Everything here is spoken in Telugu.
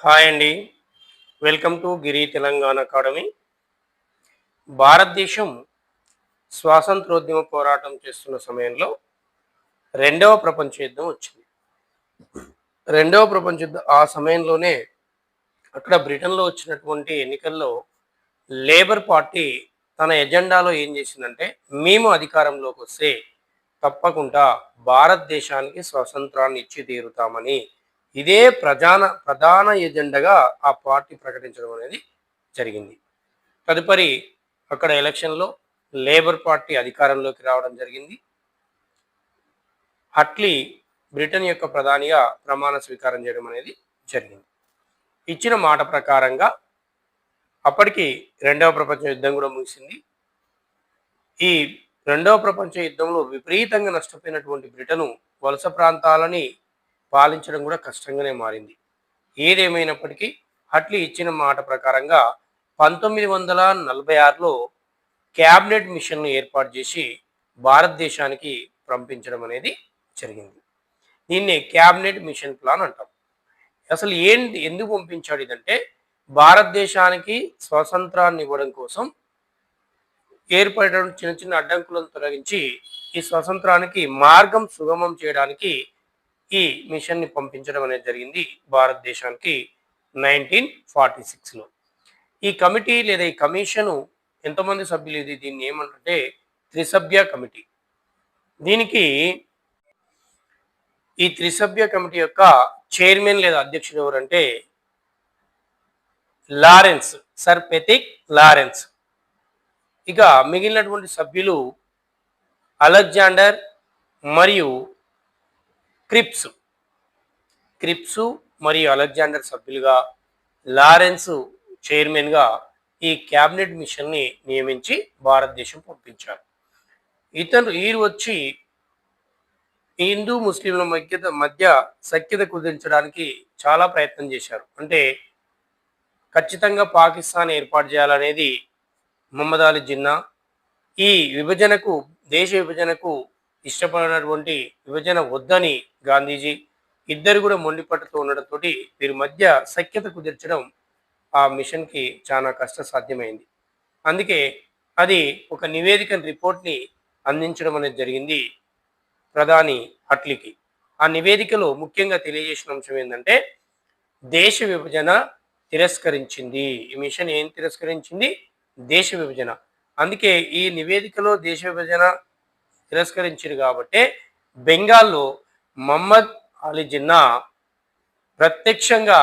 హాయ్ అండి. Welcome to Giri Telangana academy. భారతదేశం స్వాతంత్రోద్యమ పోరాటం చేస్తున్న సమయంలో రెండవ ప్రపంచ యుద్ధం వచ్చింది. రెండవ ప్రపంచ యుద్ధం ఆ సమయంలోనే అక్కడ బ్రిటన్‌లో వచ్చినటువంటి ఎన్నికల్లో లేబర్ పార్టీ తన ఎజెండాలో ఏం చేసిందంటే, మేము అధికారంలోకొస్తే తప్పకుండా భారతదేశానికి స్వతంత్రాన్ని ఇచ్చి తీరుతామని ఇదే ప్రధాన ఎజెండాగా ఆ పార్టీ ప్రకటించడం అనేది జరిగింది. తదుపరి అక్కడ ఎలక్షన్‌లో లేబర్ పార్టీ అధికారంలోకి రావడం జరిగింది. అట్లీ బ్రిటన్ యొక్క ప్రధానిగా ప్రమాణ స్వీకారం చేయడం అనేది జరిగింది. ఇచ్చిన మాట ప్రకారంగా అప్పటికి రెండవ ప్రపంచ యుద్ధం కూడా ముగిసింది. ఈ రెండవ ప్రపంచ యుద్ధంలో విపరీతంగా నష్టపోయినటువంటి బ్రిటను వలస ప్రాంతాలని పాలించడం కూడా కష్టంగానే మారింది. ఏదేమైనప్పటికీ అట్లీ ఇచ్చిన మాట ప్రకారంగా 1946లో క్యాబినెట్ మిషన్‌ను ఏర్పాటు చేసి భారతదేశానికి పంపించడం అనేది జరిగింది. దీన్నే క్యాబినెట్ మిషన్ ప్లాన్ అంటాం. అసలు ఏంటి ఎందుకు పంపించాడు ఇదంటే, భారతదేశానికి స్వతంత్రాన్ని ఇవ్వడం కోసం ఏర్పడిన చిన్న చిన్న అడ్డంకులను తొలగించి ఈ స్వతంత్రానికి మార్గం సుగమం చేయడానికి ఈ మిషన్‌ని పంపించడం అనేది జరిగింది భారతదేశానికి 1946లో. ఈ కమిటీ లేదా ఈ కమిషను ఎంతమంది సభ్యులు దీన్ని ఏమంటే త్రిసభ్య కమిటీ. దీనికి ఈ త్రిసభ్య కమిటీ యొక్క చైర్మన్ లేదా అధ్యక్షుడు ఎవరంటే లారెన్స్, సర్ పెతిక్ లారెన్స్. ఇక మిగిలినటువంటి సభ్యులు అలెగ్జాండర్ మరియు క్రిప్స్. క్రిప్సు మరియు అలెగ్జాండర్ సభ్యులుగా, లారెన్స్ చైర్మన్‌గా ఈ క్యాబినెట్ మిషన్‌ని నియమించి భారతదేశం పంపించారు. వీరు వచ్చి హిందూ ముస్లింల మధ్య సఖ్యత కుదించడానికి చాలా ప్రయత్నం చేశారు. అంటే ఖచ్చితంగా పాకిస్తాన్ ఏర్పాటు చేయాలనేది మొహమ్మద్ అలీ జిన్నా. ఈ విభజనకు దేశ విభజనకు ఇష్టపడినటువంటి విభజన వద్దని గాంధీజీ ఇద్దరు కూడా మొండిపట్టుతో ఉండడంతో వీరి మధ్య సఖ్యత కుదిర్చడం ఆ మిషన్‌కి చాలా కష్టసాధ్యమైంది. అందుకే అది ఒక రిపోర్ట్‌ని అందించడం అనేది జరిగింది ప్రధాని అట్లీకి. ఆ నివేదికలో ముఖ్యంగా తెలియజేసిన అంశం ఏందంటే, దేశ విభజన తిరస్కరించింది. ఈ మిషన్ ఏం తిరస్కరించింది? దేశ విభజన. అందుకే ఈ నివేదికలో దేశ విభజన తిరస్కరించిరు కాబట్టే బెంగాల్‌లో మహమ్మద్ అలీ జిన్నా ప్రత్యక్షంగా